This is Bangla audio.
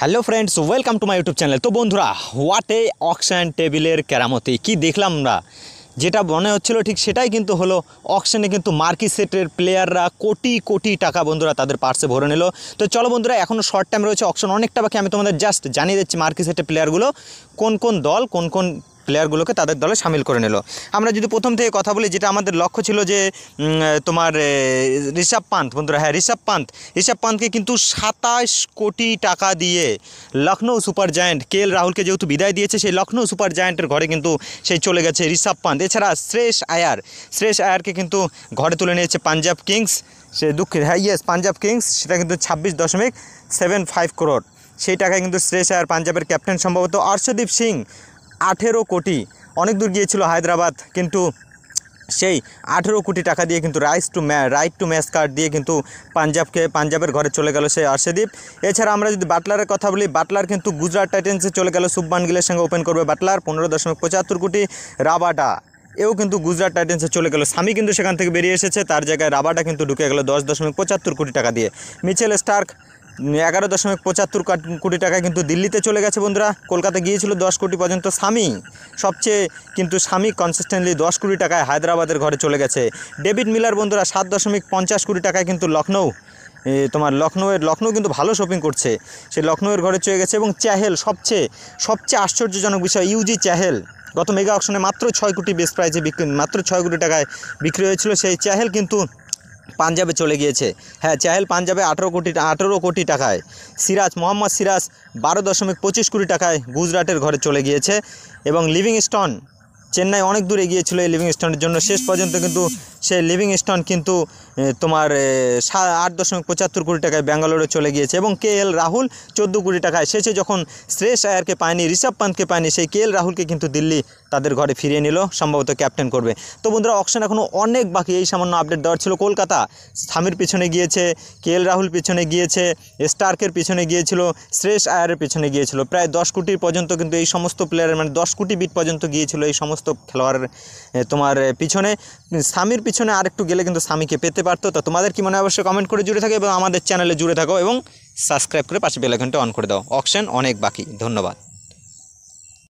Hello friends, welcome to my YouTube channel. তো বন্ধুরা, হোয়াট এ অকশন টেবিলের কেরামতি কি দেখলাম আমরা, যেটা মনে হচ্ছিল ঠিক সেটাই কিন্তু হলো। অকশনে কিন্তু মার্কি সেটের প্লেয়াররা কোটি কোটি টাকা বন্ধুরা তাদের পার্সে ভরে নিল। তো চলো বন্ধুরা, এখনও শর্ট টাইম রয়েছে, অকশন অনেকটা বাকি। আমি তোমাদের জাস্ট জানিয়ে দিচ্ছি মার্কি সেটের প্লেয়ারগুলো কোন কোন দল কোন কোন প্লেয়ারগুলোকে তাদের দলে সামিল করে নিল। আমরা যদি প্রথম থেকে কথা বলি, যেটা আমাদের লক্ষ্য ছিল যে তোমার ঋষভ পান্থ বন্ধুরা, হ্যাঁ ঋষভ পান্থকে কিন্তু 27 কোটি টাকা দিয়ে লখনৌ সুপার জায়ান্ট KL রাহুলকে যেহেতু বিদায় দিয়েছে, সেই লখনৌ সুপার জায়ান্টের ঘরে কিন্তু সেই চলে গেছে ঋষভ পান্থ। এছাড়া শ্রেয়স আয়ারকে কিন্তু ঘরে তুলে নিয়েছে পাঞ্জাব কিংস। সে দুঃখের, হ্যাঁ ইয়েস, পাঞ্জাব কিংস, সেটা কিন্তু 26.75 করোড় সেই টাকায় কিন্তু শ্রেয়স আয়ার পাঞ্জাবের ক্যাপ্টেন। সম্ভবত অর্শদীপ সিং 18 কোটি, অনেক দূর গিয়েছিল হায়দ্রাবাদ, কিন্তু সেই 18 কোটি টাকা দিয়ে কিন্তু রাইট টু ম্যাচ কার্ড দিয়ে কিন্তু পাঞ্জাবের ঘরে চলে গেল সেই অর্শদীপ। এছাড়া আমরা যদি বাটলারের কথা বলি, বাটলার কিন্তু গুজরাট টাইটেন্সে চলে গেল, শুভমান গিলের সঙ্গে ওপেন করবে বাটলার। 15.75 কোটি। রাবাডা এও কিন্তু গুজরাট টাইটেন্সে চলে গেল, স্বামী কিন্তু সেখান থেকে বেরিয়ে এসেছে, তার জায়গায় রাবাডা কিন্তু ঢুকে গেল 10.75 কোটি টাকা দিয়ে। মিচেল স্টার্ক 11.75 কোটি টাকায় কিন্তু দিল্লিতে চলে গেছে বন্ধুরা। কলকাতা গিয়েছিল 10 কোটি পর্যন্ত। স্বামী কনসিস্টেন্টলি 10 কোটি টাকায় হায়দ্রাবাদের ঘরে চলে গেছে। ডেভিড মিলার বন্ধুরা 7.50 কোটি টাকায় কিন্তু লখনৌ কিন্তু ভালো শপিং করছে, সেই লখনৌয়ের ঘরে চলে গেছে। এবং চ্যাহেল, সবচেয়ে আশ্চর্যজনক বিষয়, ইউজি চ্যাহেল গত মেগা অকশনে মাত্র 6 কোটি বেস্ট প্রাইজে মাত্র 6 কোটি টাকায় বিক্রি হয়েছিল, সেই চ্যাহেল কিন্তু পাঞ্জাবে চলে গিয়েছে। হ্যাঁ, চ্যাহেল পাঞ্জাবে 18 কোটি টাকায়। মোহাম্মদ সিরাজ 12.25 কোটি টাকায় গুজরাটের ঘরে চলে গিয়েছে। এবং লিভিংস্টন, চেন্নাই অনেক দূরে গিয়েছিল এই লিভিংস্টনের জন্য, শেষ পর্যন্ত কিন্তু সেই লিভিংস্টন কিন্তু তোমার 8.75 কোটি টাকায় ব্যাঙ্গালোরে চলে গিয়েছে। এবং KL রাহুল 14 কোটি টাকায়। শেষে যখন শ্রেয়স আয়ারকে পায়নি, ঋষভ পান্থকে পায়নি, সেই KL রাহুলকে কিন্তু দিল্লি তাদের ঘরে ফিরিয়ে নিল, সম্ভবত ক্যাপ্টেন করবে। তো বন্ধুরা, অকশন এখনও অনেক বাকি, এই সামান্য আপডেট দেওয়ার ছিল। কলকাতা স্বামীর পিছনে গিয়েছে, KL রাহুল পিছনে গিয়েছে, স্টার্কের পিছনে গিয়েছিল, শ্রেয়স আয়ারের পিছনে গিয়েছিল, প্রায় 10 কোটি পর্যন্ত কিন্তু এই সমস্ত প্লেয়ারের, মানে 10 কোটি বিট পর্যন্ত গিয়েছিল এই সমস্ত খেলোয়াড়ের তোমার পিছনে। স্বামীর পিছনে আরেকটু গেলে কিন্তু স্বামীকে পেতে পারতো। তো তোমাদের কি মনে হয় অবশ্যই কমেন্ট করে জুড়ে থাকো, এবং আমাদের চ্যানেলে জুড়ে থাকো, এবং সাবস্ক্রাইব করে পাশে বেল আইকনটা অন করে দাও। অকশন অনেক বাকি। ধন্যবাদ।